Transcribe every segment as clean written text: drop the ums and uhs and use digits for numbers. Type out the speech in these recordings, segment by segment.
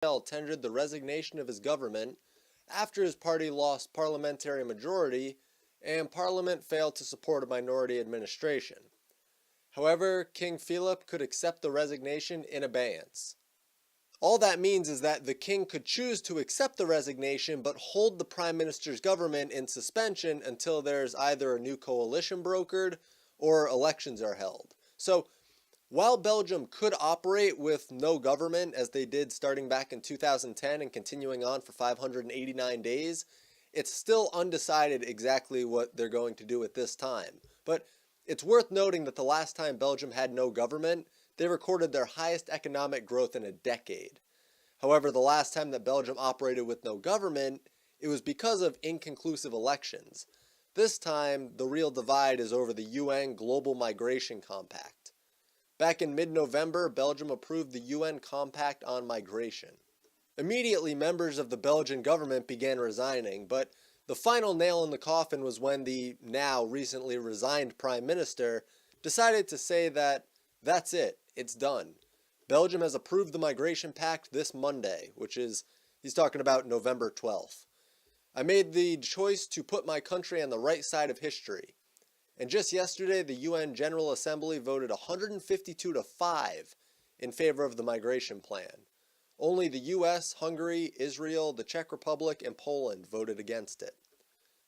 tendered the resignation of his government after his party lost parliamentary majority and Parliament failed to support a minority administration. However, King Philip could accept the resignation in abeyance. All that means is that the king could choose to accept the resignation but hold the prime minister's government in suspension until there's either a new coalition brokered or elections are held. So, while Belgium could operate with no government, as they did starting back in 2010 and continuing on for 589 days, it's still undecided exactly what they're going to do at this time. But it's worth noting that the last time Belgium had no government, they recorded their highest economic growth in a decade. However, the last time that Belgium operated with no government, it was because of inconclusive elections. This time, the real divide is over the UN Global Migration Compact. Back in mid-November, Belgium approved the UN Compact on Migration. Immediately, members of the Belgian government began resigning, but the final nail in the coffin was when the now recently resigned Prime Minister decided to say that that's it, it's done. Belgium has approved the Migration Pact this Monday, which is, he's talking about November 12th. I made the choice to put my country on the right side of history. And just yesterday, the UN General Assembly voted 152-5 in favor of the migration plan. Only the US, Hungary, Israel, the Czech Republic, and Poland voted against it.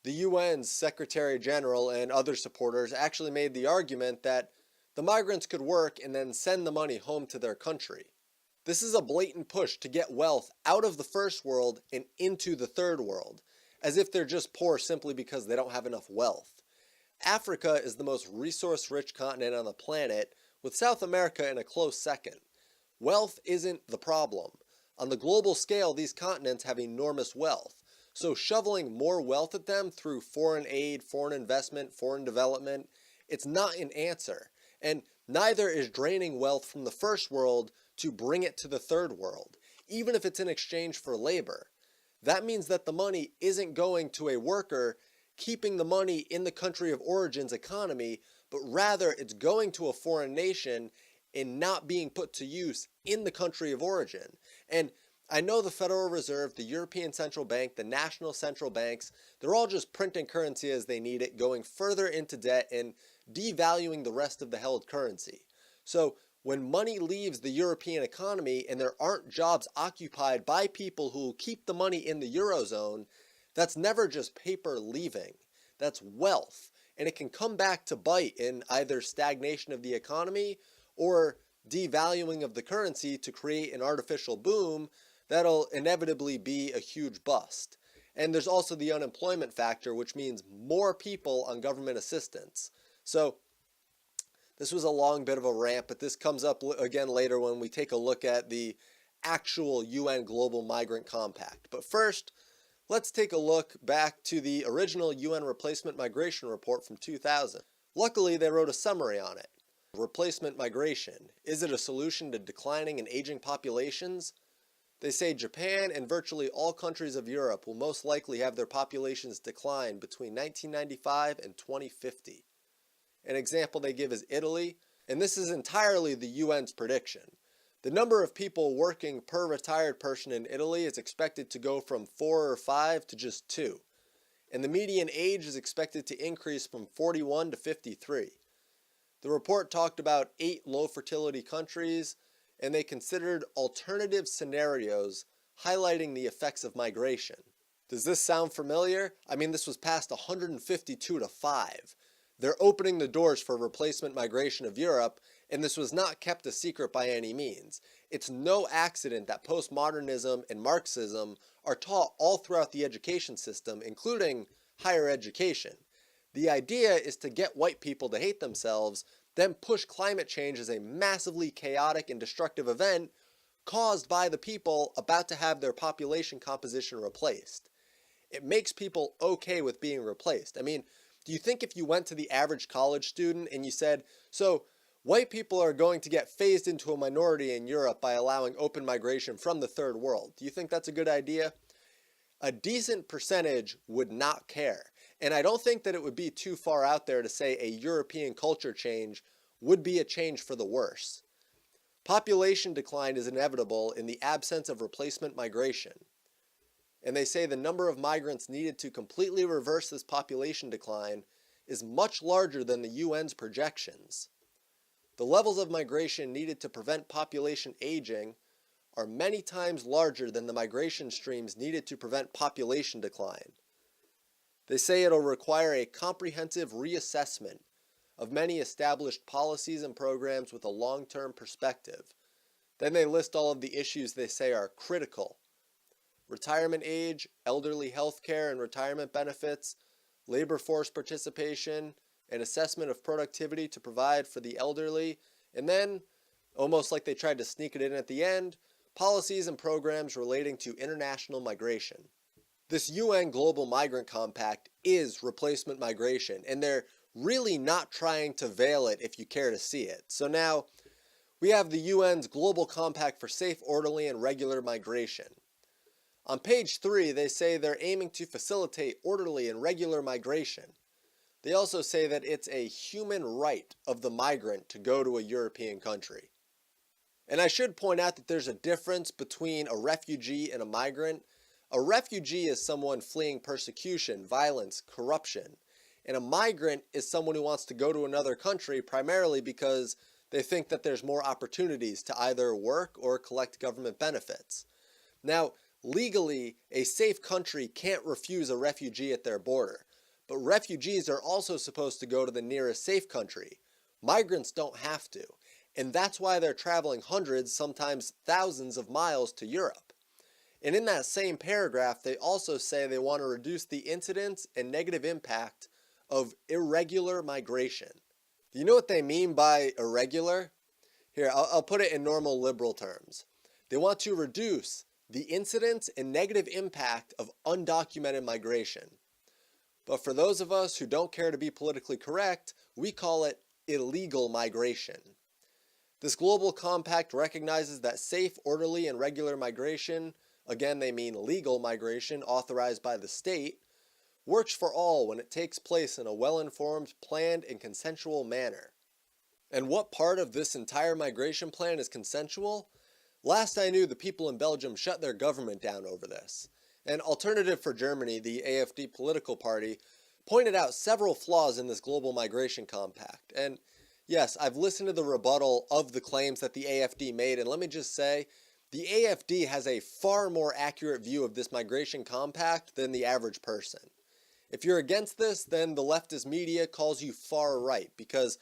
The UN's Secretary General and other supporters actually made the argument that the migrants could work and then send the money home to their country. This is a blatant push to get wealth out of the first world and into the third world, as if they're just poor simply because they don't have enough wealth. Africa is the most resource-rich continent on the planet, with South America in a close second. Wealth isn't the problem. On the global scale, these continents have enormous wealth, so shoveling more wealth at them through foreign aid, foreign investment, foreign development, it's not an answer. And neither is draining wealth from the first world to bring it to the third world, even if it's in exchange for labor. That means that the money isn't going to a worker keeping the money in the country of origin's economy, but rather it's going to a foreign nation and not being put to use in the country of origin. And I know the Federal Reserve, the European Central Bank, the national central banks, they're all just printing currency as they need it, going further into debt and devaluing the rest of the held currency. So when money leaves the European economy and there aren't jobs occupied by people who will keep the money in the Eurozone, that's never just paper leaving. That's wealth. And it can come back to bite in either stagnation of the economy or devaluing of the currency to create an artificial boom that'll inevitably be a huge bust. And there's also the unemployment factor, which means more people on government assistance. So this was a long bit of a rant, but this comes up again later when we take a look at the actual UN Global Migrant Compact. But first, let's take a look back to the original UN Replacement Migration Report from 2000. Luckily, they wrote a summary on it. Replacement migration. Is it a solution to declining and aging populations? They say Japan and virtually all countries of Europe will most likely have their populations decline between 1995 and 2050. An example they give is Italy, and this is entirely the UN's prediction. The number of people working per retired person in Italy is expected to go from 4 or 5 to just 2, and the median age is expected to increase from 41 to 53. The report talked about 8 low fertility countries, and they considered alternative scenarios highlighting the effects of migration. Does this sound familiar? I mean, this was passed 152-5. They're opening the doors for replacement migration of Europe, and this was not kept a secret by any means. It's no accident that postmodernism and Marxism are taught all throughout the education system, including higher education. The idea is to get white people to hate themselves, then push climate change as a massively chaotic and destructive event caused by the people about to have their population composition replaced. It makes people okay with being replaced. I mean, do you think if you went to the average college student and you said, so white people are going to get phased into a minority in Europe by allowing open migration from the third world, do you think that's a good idea? A decent percentage would not care. And I don't think that it would be too far out there to say a European culture change would be a change for the worse. Population decline is inevitable in the absence of replacement migration. And they say the number of migrants needed to completely reverse this population decline is much larger than the UN's projections. The levels of migration needed to prevent population aging are many times larger than the migration streams needed to prevent population decline. They say it'll require a comprehensive reassessment of many established policies and programs with a long-term perspective. Then they list all of the issues they say are critical: retirement age, elderly health care and retirement benefits, labor force participation, an assessment of productivity to provide for the elderly, and then, almost like they tried to sneak it in at the end, policies and programs relating to international migration. This UN Global Migrant Compact is replacement migration, and they're really not trying to veil it if you care to see it. So now, we have the UN's Global Compact for Safe, Orderly, and Regular Migration. On page 3, they say they're aiming to facilitate orderly and regular migration. They also say that it's a human right of the migrant to go to a European country. And I should point out that there's a difference between a refugee and a migrant. A refugee is someone fleeing persecution, violence, corruption. And a migrant is someone who wants to go to another country primarily because they think that there's more opportunities to either work or collect government benefits. Now, legally, a safe country can't refuse a refugee at their border, but refugees are also supposed to go to the nearest safe country. Migrants don't have to, and that's why they're traveling hundreds, sometimes thousands of miles to Europe. And in that same paragraph, they also say they want to reduce the incidence and negative impact of irregular migration. Do you know what they mean by irregular? Here, I'll put it in normal liberal terms. They want to reduce the incidence and negative impact of undocumented migration. But for those of us who don't care to be politically correct, we call it illegal migration. This global compact recognizes that safe, orderly, and regular migration, again they mean legal migration authorized by the state, works for all when it takes place in a well-informed, planned, and consensual manner. And what part of this entire migration plan is consensual? Last I knew, the people in Belgium shut their government down over this. And Alternative for Germany, the AFD political party, pointed out several flaws in this global migration compact. And yes, I've listened to the rebuttal of the claims that the AFD made, and let me just say, the AFD has a far more accurate view of this migration compact than the average person. If you're against this, then the leftist media calls you far right, because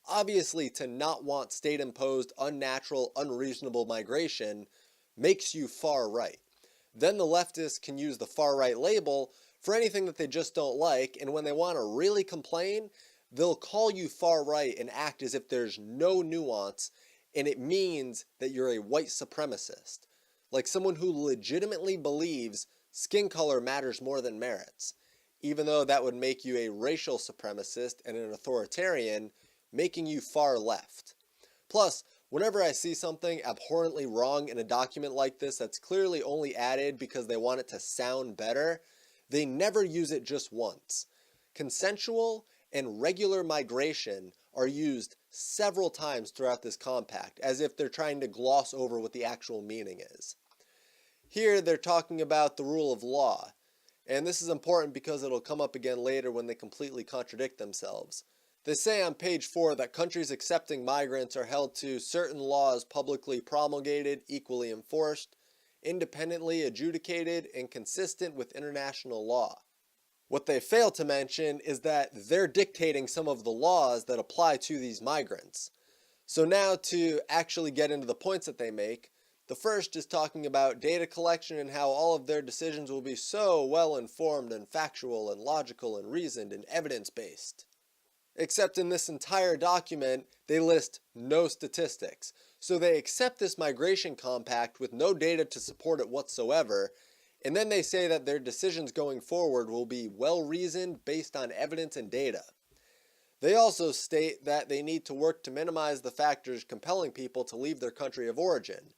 obviously to not want state-imposed, unnatural, unreasonable migration makes you far right. Then the leftists can use the far right label for anything that they just don't like, and when they want to really complain, they'll call you far right and act as if there's no nuance, and it means that you're a white supremacist, like someone who legitimately believes skin color matters more than merits, even though that would make you a racial supremacist and an authoritarian, making you far left. Plus, whenever I see something abhorrently wrong in a document like this that's clearly only added because they want it to sound better, they never use it just once. Consensual and regular migration are used several times throughout this compact, as if they're trying to gloss over what the actual meaning is. Here they're talking about the rule of law, and this is important because it'll come up again later when they completely contradict themselves. They say on page 4 that countries accepting migrants are held to certain laws publicly promulgated, equally enforced, independently adjudicated, and consistent with international law. What they fail to mention is that they're dictating some of the laws that apply to these migrants. So now to actually get into the points that they make, the first is talking about data collection and how all of their decisions will be so well informed and factual and logical and reasoned and evidence-based. Except in this entire document, they list no statistics. So they accept this migration compact with no data to support it whatsoever, and then they say that their decisions going forward will be well-reasoned based on evidence and data. They also state that they need to work to minimize the factors compelling people to leave their country of origin.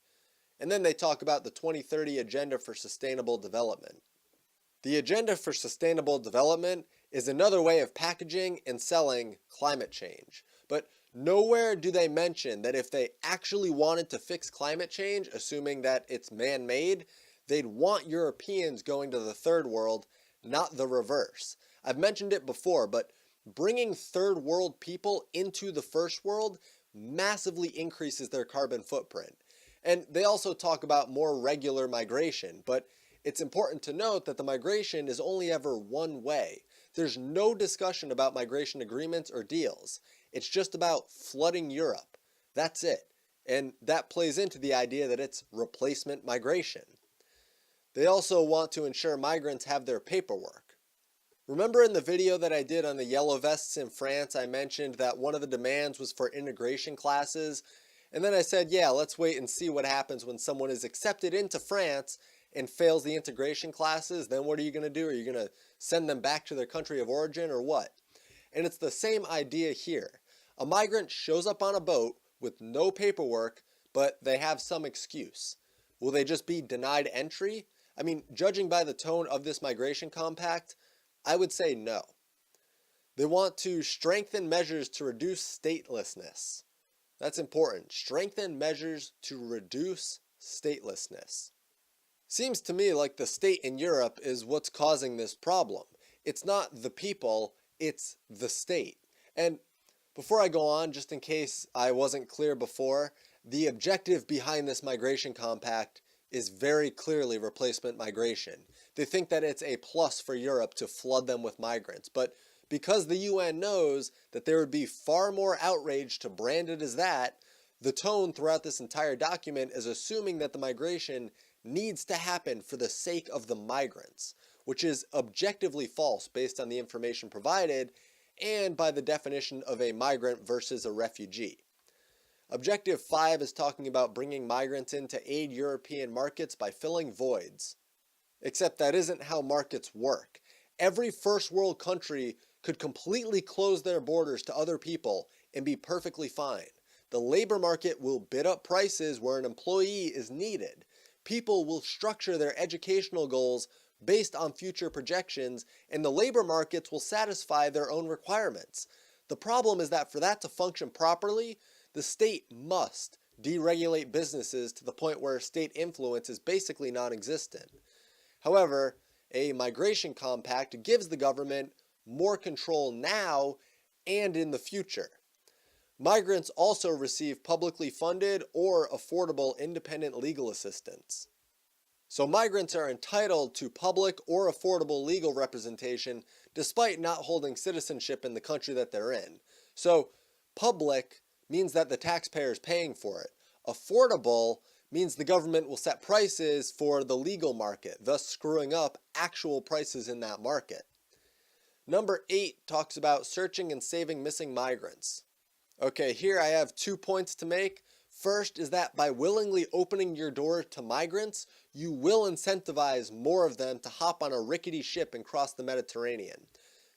And then they talk about the 2030 Agenda for Sustainable Development. The Agenda for Sustainable Development is another way of packaging and selling climate change. But Nowhere do they mention that if they actually wanted to fix climate change, assuming that it's man-made, they'd want Europeans going to the third world, not the reverse. I've mentioned it before, but bringing third world people into the first world massively increases their carbon footprint. And they also talk about more regular migration, but it's important to note that the migration is only ever one way. There's no discussion about migration agreements or deals. It's just about flooding Europe. That's it. And that plays into the idea that it's replacement migration. They also want to ensure migrants have their paperwork. Remember in the video that I did on the yellow vests in France, I mentioned that one of the demands was for integration classes, and then I said, yeah, let's wait and see what happens when someone is accepted into France and fails the integration classes. Then what are you going to do? Are you going to send them back to their country of origin or what? And it's the same idea here. A migrant shows up on a boat with no paperwork, but they have some excuse. Will they just be denied entry? I mean, judging by the tone of this migration compact, I would say no. They want to strengthen measures to reduce statelessness. That's important. Strengthen measures to reduce statelessness. Seems to me like the state in Europe is what's causing this problem. It's not the people, it's the state. And before I go on, just in case I wasn't clear before, the objective behind this migration compact is very clearly replacement migration. They think that it's a plus for Europe to flood them with migrants, but because the UN knows that there would be far more outrage to brand it as that, the tone throughout this entire document is assuming that the migration needs to happen for the sake of the migrants, which is objectively false based on the information provided and by the definition of a migrant versus a refugee. Objective 5 is talking about bringing migrants in to aid European markets by filling voids. Except that isn't how markets work. Every first world country could completely close their borders to other people and be perfectly fine. The labor market will bid up prices where an employee is needed. People will structure their educational goals based on future projections, and the labor markets will satisfy their own requirements. The problem is that for that to function properly, the state must deregulate businesses to the point where state influence is basically non-existent. However, a migration compact gives the government more control now and in the future. Migrants also receive publicly funded or affordable independent legal assistance. So migrants are entitled to public or affordable legal representation despite not holding citizenship in the country that they're in. So public means that the taxpayer is paying for it. Affordable means the government will set prices for the legal market, thus screwing up actual prices in that market. Number 8 talks about searching and saving missing migrants. Okay, here I have 2 points to make. First is that by willingly opening your door to migrants, you will incentivize more of them to hop on a rickety ship and cross the Mediterranean.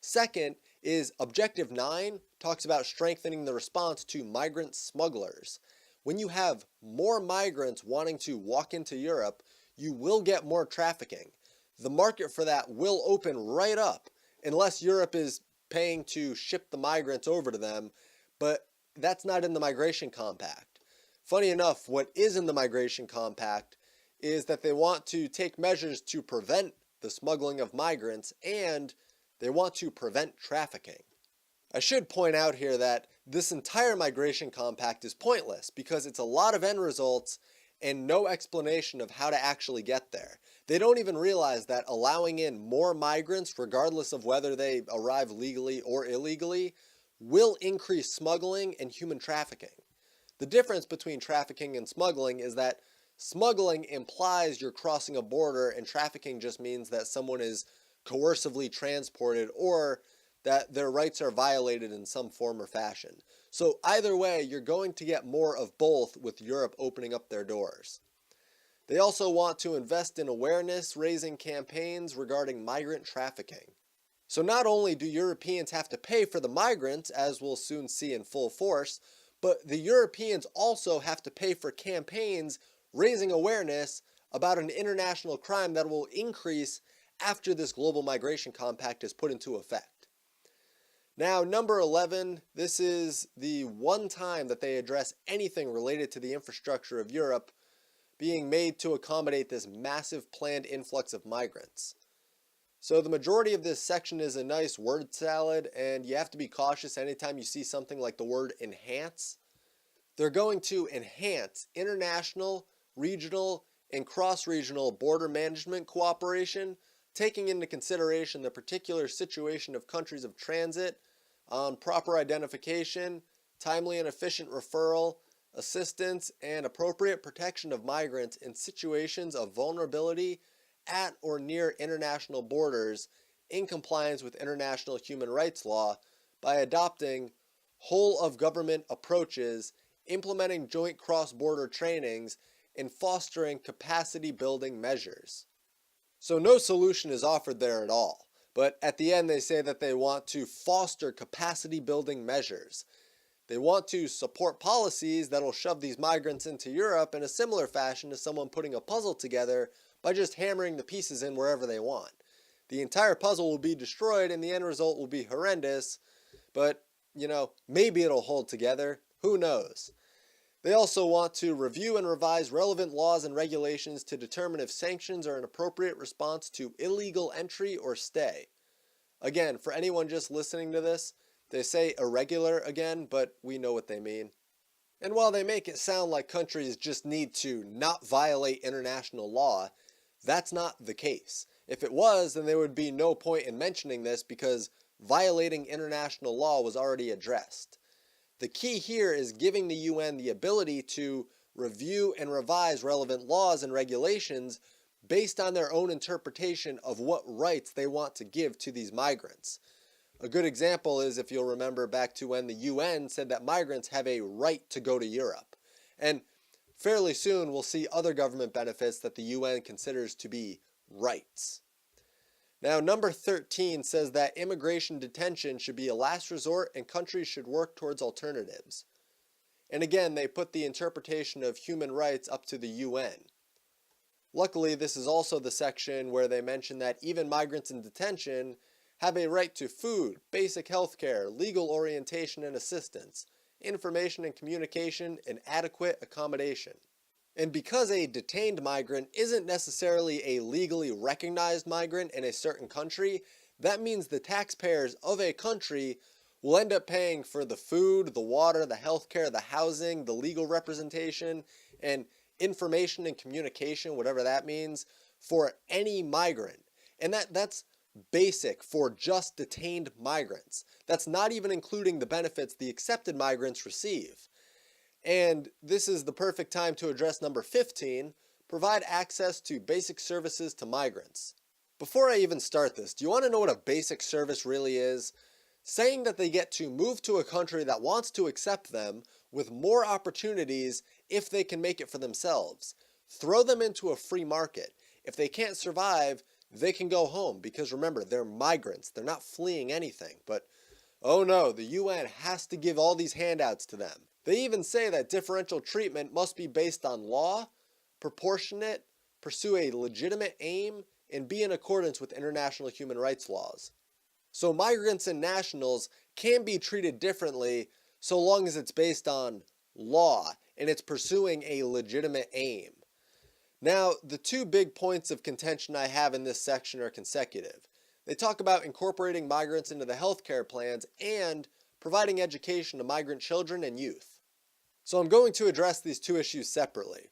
Second is Objective 9 talks about strengthening the response to migrant smugglers. When you have more migrants wanting to walk into Europe, you will get more trafficking. The market for that will open right up, unless Europe is paying to ship the migrants over to them, but that's not in the migration compact. Funny enough, what is in the migration compact is that they want to take measures to prevent the smuggling of migrants and they want to prevent trafficking. I should point out here that this entire migration compact is pointless because it's a lot of end results and no explanation of how to actually get there. They don't even realize that allowing in more migrants, regardless of whether they arrive legally or illegally, will increase smuggling and human trafficking. The difference between trafficking and smuggling is that smuggling implies you're crossing a border and trafficking just means that someone is coercively transported or that their rights are violated in some form or fashion. So either way, you're going to get more of both with Europe opening up their doors. They also want to invest in awareness-raising campaigns regarding migrant trafficking. So not only do Europeans have to pay for the migrants, as we'll soon see in full force, but the Europeans also have to pay for campaigns raising awareness about an international crime that will increase after this global migration compact is put into effect. Now, number 11, this is the one time that they address anything related to the infrastructure of Europe being made to accommodate this massive planned influx of migrants. So the majority of this section is a nice word salad, and you have to be cautious anytime you see something like the word enhance. They're going to enhance international, regional, and cross-regional border management cooperation, taking into consideration the particular situation of countries of transit, on proper identification, timely and efficient referral, assistance, and appropriate protection of migrants in situations of vulnerability at or near international borders in compliance with international human rights law by adopting whole-of-government approaches, implementing joint cross-border trainings, and fostering capacity-building measures. So no solution is offered there at all, but at the end they say that they want to foster capacity-building measures. They want to support policies that will shove these migrants into Europe in a similar fashion to someone putting a puzzle together by just hammering the pieces in wherever they want. The entire puzzle will be destroyed and the end result will be horrendous, but, maybe it'll hold together. Who knows? They also want to review and revise relevant laws and regulations to determine if sanctions are an appropriate response to illegal entry or stay. Again, for anyone just listening to this, they say irregular again, but we know what they mean. And while they make it sound like countries just need to not violate international law, that's not the case. If it was, then there would be no point in mentioning this because violating international law was already addressed. The key here is giving the UN the ability to review and revise relevant laws and regulations based on their own interpretation of what rights they want to give to these migrants. A good example is if you'll remember back to when the UN said that migrants have a right to go to Europe. And fairly soon we'll see other government benefits that the UN considers to be rights. Now, number 13 says that immigration detention should be a last resort and countries should work towards alternatives. And again, they put the interpretation of human rights up to the UN. Luckily, this is also the section where they mention that even migrants in detention have a right to food, basic health care, legal orientation and assistance, information and communication, and adequate accommodation. And because a detained migrant isn't necessarily a legally recognized migrant in a certain country, that means the taxpayers of a country will end up paying for the food, the water, the healthcare, the housing, the legal representation, and information and communication, whatever that means, for any migrant. And that's basic for just detained migrants. That's not even including the benefits the accepted migrants receive. And this is the perfect time to address number 15, provide access to basic services to migrants. Before I even start this, do you want to know what a basic service really is? Saying that they get to move to a country that wants to accept them with more opportunities if they can make it for themselves. Throw them into a free market. If they can't survive, they can go home because remember, they're migrants. They're not fleeing anything. But oh no, the UN has to give all these handouts to them. They even say that differential treatment must be based on law, proportionate, pursue a legitimate aim, and be in accordance with international human rights laws. So migrants and nationals can be treated differently so long as it's based on law and it's pursuing a legitimate aim. Now, the two big points of contention I have in this section are consecutive. They talk about incorporating migrants into the healthcare plans and providing education to migrant children and youth. So I'm going to address these two issues separately.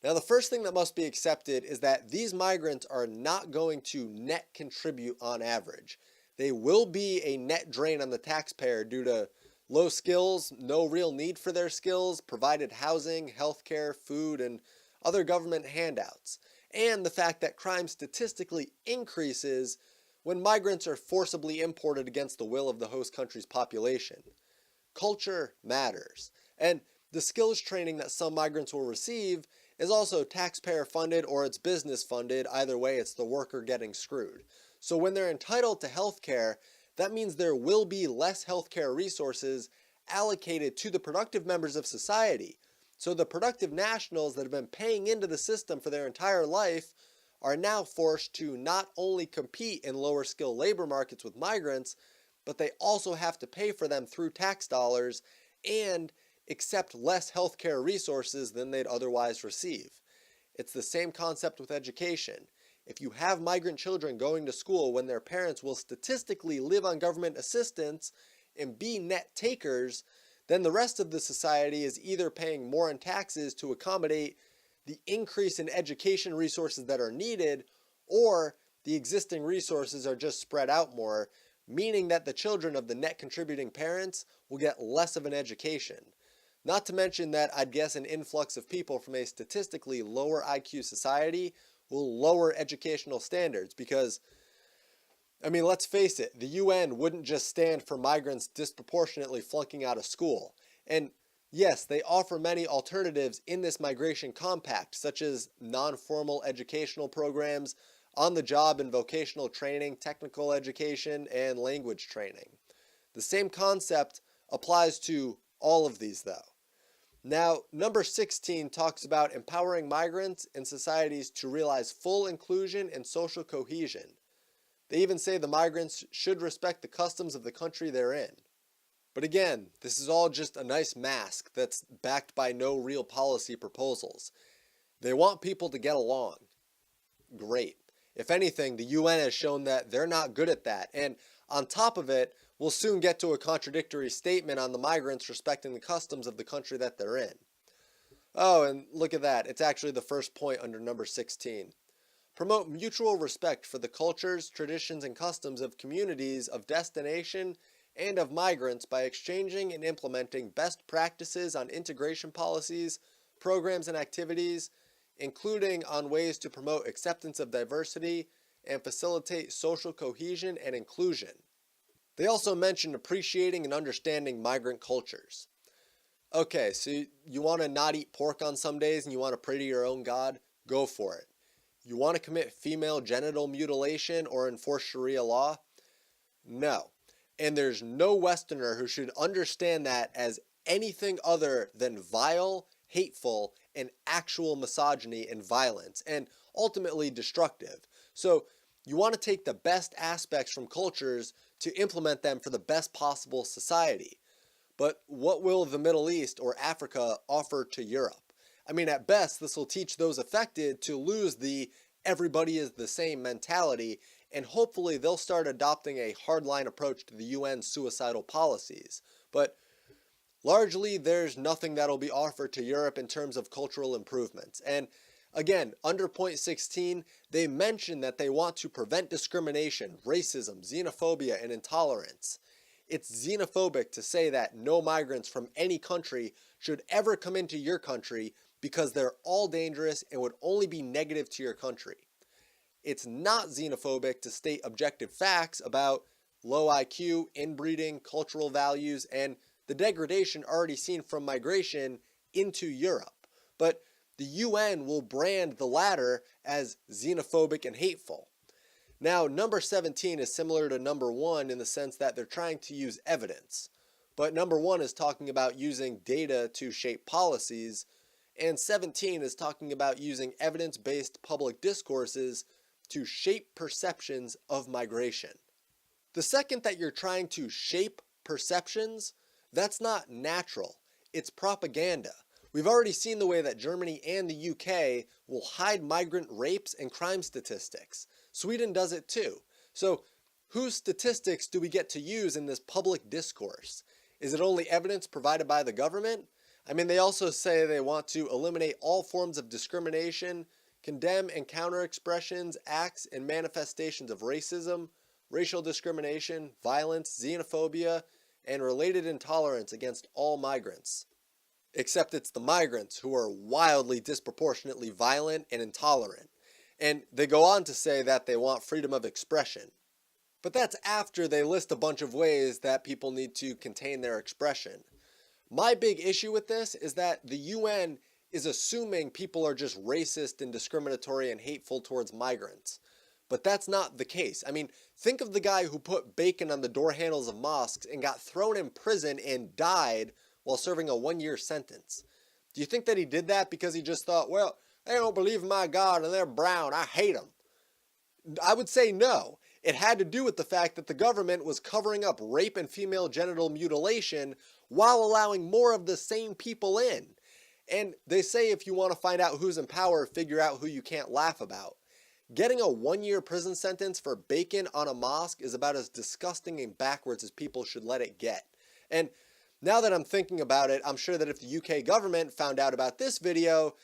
Now, the first thing that must be accepted is that these migrants are not going to net contribute on average. They will be a net drain on the taxpayer due to low skills, no real need for their skills, provided housing, healthcare, food, and other government handouts, and the fact that crime statistically increases when migrants are forcibly imported against the will of the host country's population. Culture matters, and the skills training that some migrants will receive is also taxpayer funded or it's business funded. Either way, it's the worker getting screwed. So when they're entitled to health care, that means there will be less healthcare resources allocated to the productive members of society. So the productive nationals that have been paying into the system for their entire life are now forced to not only compete in lower skill labor markets with migrants, but they also have to pay for them through tax dollars and accept less healthcare resources than they'd otherwise receive. It's the same concept with education. If you have migrant children going to school when their parents will statistically live on government assistance and be net takers, then the rest of the society is either paying more in taxes to accommodate the increase in education resources that are needed, or the existing resources are just spread out more, meaning that the children of the net contributing parents will get less of an education. Not to mention that I'd guess an influx of people from a statistically lower IQ society will lower educational standards because, let's face it, the UN wouldn't just stand for migrants disproportionately flunking out of school. And yes, they offer many alternatives in this migration compact, such as non-formal educational programs, on-the-job and vocational training, technical education, and language training. The same concept applies to all of these, though. Now, number 16 talks about empowering migrants and societies to realize full inclusion and social cohesion. They even say the migrants should respect the customs of the country they're in. But again, this is all just a nice mask that's backed by no real policy proposals. They want people to get along. Great. If anything, the UN has shown that they're not good at that, and on top of it, we'll soon get to a contradictory statement on the migrants respecting the customs of the country that they're in. Oh, and look at that, it's actually the first point under number 16. Promote mutual respect for the cultures, traditions, and customs of communities of destination and of migrants by exchanging and implementing best practices on integration policies, programs, and activities, including on ways to promote acceptance of diversity and facilitate social cohesion and inclusion. They also mentioned appreciating and understanding migrant cultures. Okay, so you want to not eat pork on some days and you want to pray to your own God? Go for it. You want to commit female genital mutilation or enforce Sharia law? No. And there's no Westerner who should understand that as anything other than vile, hateful, and actual misogyny and violence, and ultimately destructive. So you want to take the best aspects from cultures to implement them for the best possible society. But what will the Middle East or Africa offer to Europe? At best, this will teach those affected to lose the everybody is the same mentality, and hopefully they'll start adopting a hardline approach to the UN's suicidal policies. But largely, there's nothing that'll be offered to Europe in terms of cultural improvements. And again, under point 16, they mention that they want to prevent discrimination, racism, xenophobia, and intolerance. It's xenophobic to say that no migrants from any country should ever come into your country because they're all dangerous and would only be negative to your country. It's not xenophobic to state objective facts about low IQ, inbreeding, cultural values, and the degradation already seen from migration into Europe. But the UN will brand the latter as xenophobic and hateful. Now, number 17 is similar to number 1 in the sense that they're trying to use evidence. But number 1 is talking about using data to shape policies, and 17 is talking about using evidence-based public discourses to shape perceptions of migration. The second that you're trying to shape perceptions, that's not natural. It's propaganda. We've already seen the way that Germany and the UK will hide migrant rapes and crime statistics. Sweden does it too. So whose statistics do we get to use in this public discourse? Is it only evidence provided by the government? They also say they want to eliminate all forms of discrimination, condemn and counter expressions, acts, and manifestations of racism, racial discrimination, violence, xenophobia, and related intolerance against all migrants. Except it's the migrants who are wildly disproportionately violent and intolerant. And they go on to say that they want freedom of expression. But that's after they list a bunch of ways that people need to contain their expression. My big issue with this is that the UN is assuming people are just racist and discriminatory and hateful towards migrants. But that's not the case. Think of the guy who put bacon on the door handles of mosques and got thrown in prison and died while serving a 1-year sentence. Do you think that he did that because he just thought, well, they don't believe in my God and they're brown, I hate them? I would say no. It had to do with the fact that the government was covering up rape and female genital mutilation while allowing more of the same people in. And they say if you want to find out who's in power, figure out who you can't laugh about. Getting a 1-year prison sentence for bacon on a mosque is about as disgusting and backwards as people should let it get. And now that I'm thinking about it, I'm sure that if the UK government found out about this video,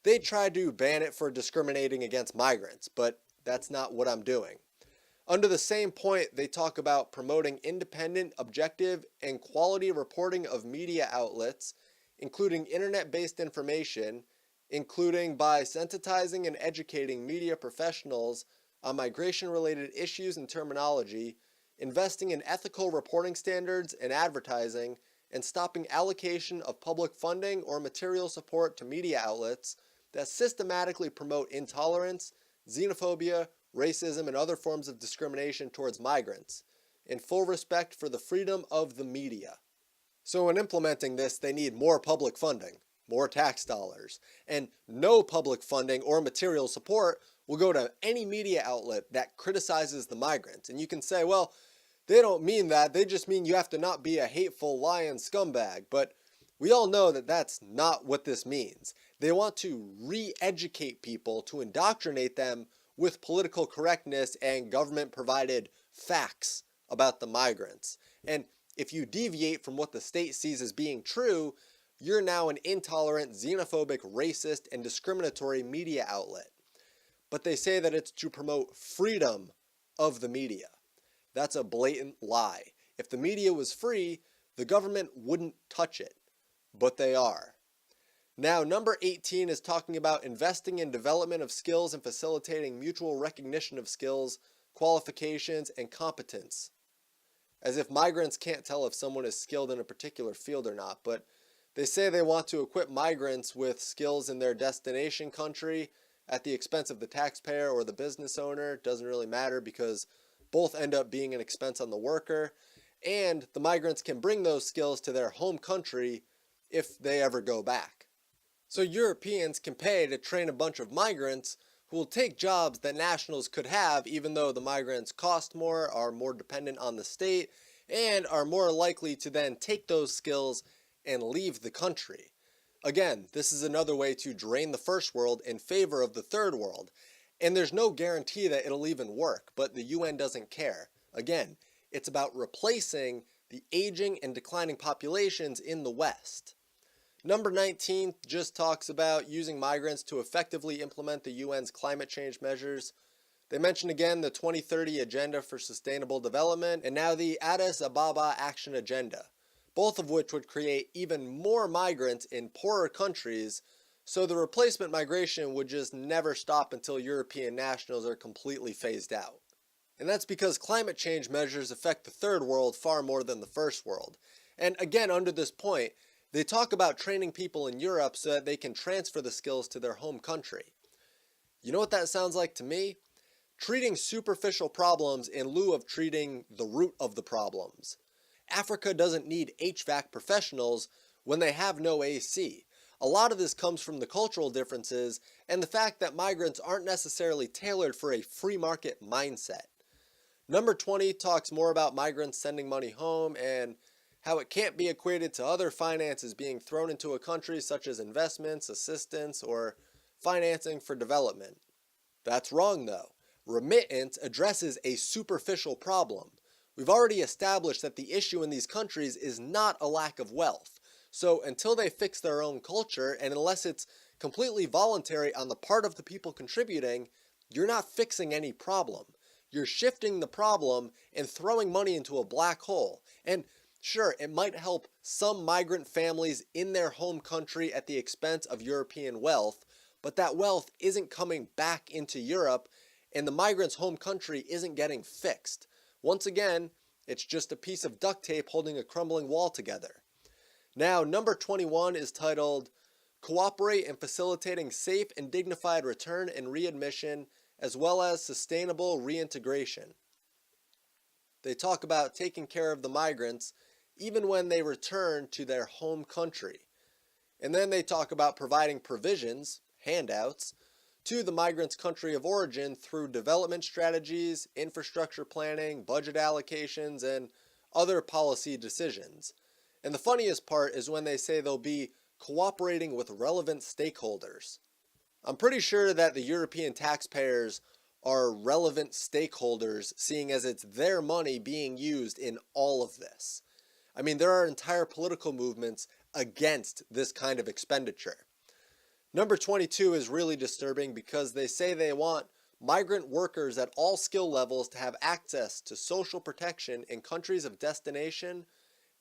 they'd try to ban it for discriminating against migrants, but that's not what I'm doing. Under the same point, they talk about promoting independent, objective, and quality reporting of media outlets, including internet-based information, including by sensitizing and educating media professionals on migration-related issues and terminology, investing in ethical reporting standards and advertising, and stopping allocation of public funding or material support to media outlets that systematically promote intolerance, xenophobia, racism, and other forms of discrimination towards migrants, in full respect for the freedom of the media. So in implementing this, they need more public funding, more tax dollars, and no public funding or material support will go to any media outlet that criticizes the migrants. And you can say, well, they don't mean that, they just mean you have to not be a hateful lying scumbag. But we all know that that's not what this means. They want to re-educate people, to indoctrinate them with political correctness and government-provided facts about the migrants. And if you deviate from what the state sees as being true, you're now an intolerant, xenophobic, racist, and discriminatory media outlet. But they say that it's to promote freedom of the media. That's a blatant lie. If the media was free, the government wouldn't touch it. But they are. Now, number 18 is talking about investing in development of skills and facilitating mutual recognition of skills, qualifications, and competence. As if migrants can't tell if someone is skilled in a particular field or not, but they say they want to equip migrants with skills in their destination country at the expense of the taxpayer or the business owner. It doesn't really matter because both end up being an expense on the worker, and the migrants can bring those skills to their home country if they ever go back. So Europeans can pay to train a bunch of migrants who will take jobs that nationals could have, even though the migrants cost more, are more dependent on the state, and are more likely to then take those skills and leave the country. Again, this is another way to drain the first world in favor of the third world. And there's no guarantee that it'll even work, but the UN doesn't care. Again, it's about replacing the aging and declining populations in the West. Number 19 just talks about using migrants to effectively implement the UN's climate change measures. They mention again the 2030 Agenda for Sustainable Development and now the Addis Ababa Action Agenda, both of which would create even more migrants in poorer countries, so the replacement migration would just never stop until European nationals are completely phased out. And that's because climate change measures affect the third world far more than the first world. And again, under this point, they talk about training people in Europe so that they can transfer the skills to their home country. You know what that sounds like to me? Treating superficial problems in lieu of treating the root of the problems. Africa doesn't need HVAC professionals when they have no AC. A lot of this comes from the cultural differences and the fact that migrants aren't necessarily tailored for a free market mindset. Number 20 talks more about migrants sending money home and how it can't be equated to other finances being thrown into a country such as investments, assistance, or financing for development. That's wrong though. Remittance addresses a superficial problem. We've already established that the issue in these countries is not a lack of wealth. So until they fix their own culture, and unless it's completely voluntary on the part of the people contributing, you're not fixing any problem. You're shifting the problem and throwing money into a black hole. And sure, it might help some migrant families in their home country at the expense of European wealth, but that wealth isn't coming back into Europe, and the migrant's home country isn't getting fixed. Once again, it's just a piece of duct tape holding a crumbling wall together. Now, number 21 is titled, Cooperate in Facilitating Safe and Dignified Return and Readmission, as well as Sustainable Reintegration. They talk about taking care of the migrants even when they return to their home country. And then they talk about providing provisions, handouts, to the migrants' country of origin through development strategies, infrastructure planning, budget allocations, and other policy decisions. And the funniest part is when they say they'll be cooperating with relevant stakeholders. I'm pretty sure that the European taxpayers are relevant stakeholders, seeing as it's their money being used in all of this. I mean, there are entire political movements against this kind of expenditure. Number 22 is really disturbing because they say they want migrant workers at all skill levels to have access to social protection in countries of destination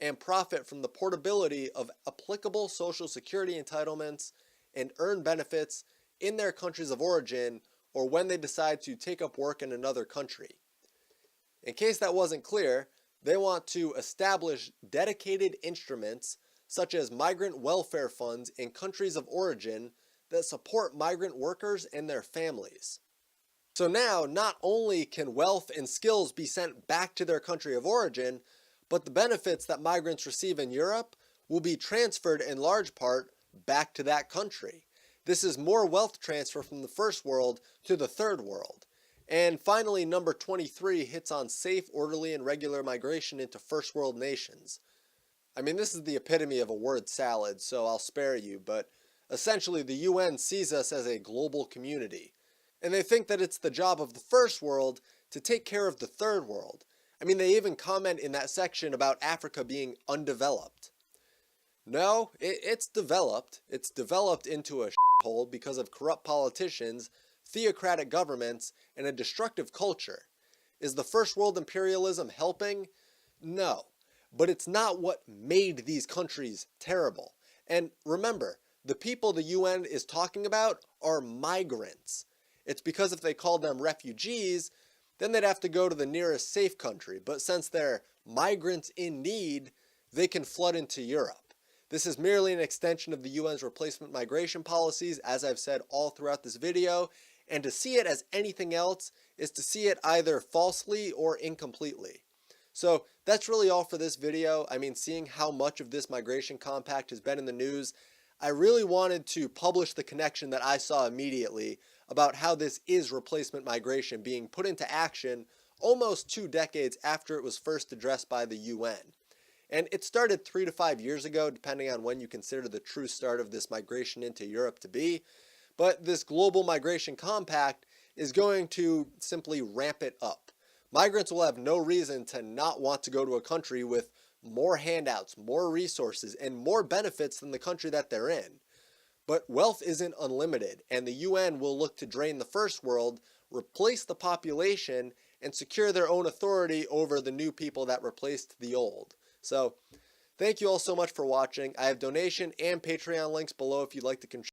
and profit from the portability of applicable social security entitlements and earn benefits in their countries of origin or when they decide to take up work in another country. In case that wasn't clear, they want to establish dedicated instruments such as migrant welfare funds in countries of origin that support migrant workers and their families. So now, not only can wealth and skills be sent back to their country of origin, but the benefits that migrants receive in Europe will be transferred in large part back to that country. This is more wealth transfer from the first world to the third world. And finally, number 23 hits on safe, orderly, and regular migration into first world nations. I mean, this is the epitome of a word salad, so I'll spare you, but essentially the UN sees us as a global community. And they think that it's the job of the first world to take care of the third world. I mean, they even comment in that section about Africa being undeveloped. No, it's developed. It's developed into a shithole because of corrupt politicians, theocratic governments, and a destructive culture. Is the first world imperialism helping? No, but it's not what made these countries terrible. And remember, the people the UN is talking about are migrants. It's because if they called them refugees, then they'd have to go to the nearest safe country. But since they're migrants in need, they can flood into Europe. This is merely an extension of the UN's replacement migration policies, as I've said all throughout this video, and to see it as anything else is to see it either falsely or incompletely. So that's really all for this video. I mean, seeing how much of this migration compact has been in the news, I really wanted to publish the connection that I saw immediately about how this is replacement migration being put into action almost 2 decades after it was first addressed by the UN. And it started 3 to 5 years ago, depending on when you consider the true start of this migration into Europe to be. But this global migration compact is going to simply ramp it up. Migrants will have no reason to not want to go to a country with more handouts, more resources, and more benefits than the country that they're in. But wealth isn't unlimited, and the UN will look to drain the first world, replace the population, and secure their own authority over the new people that replaced the old. So, thank you all so much for watching. I have donation and Patreon links below if you'd like to contribute.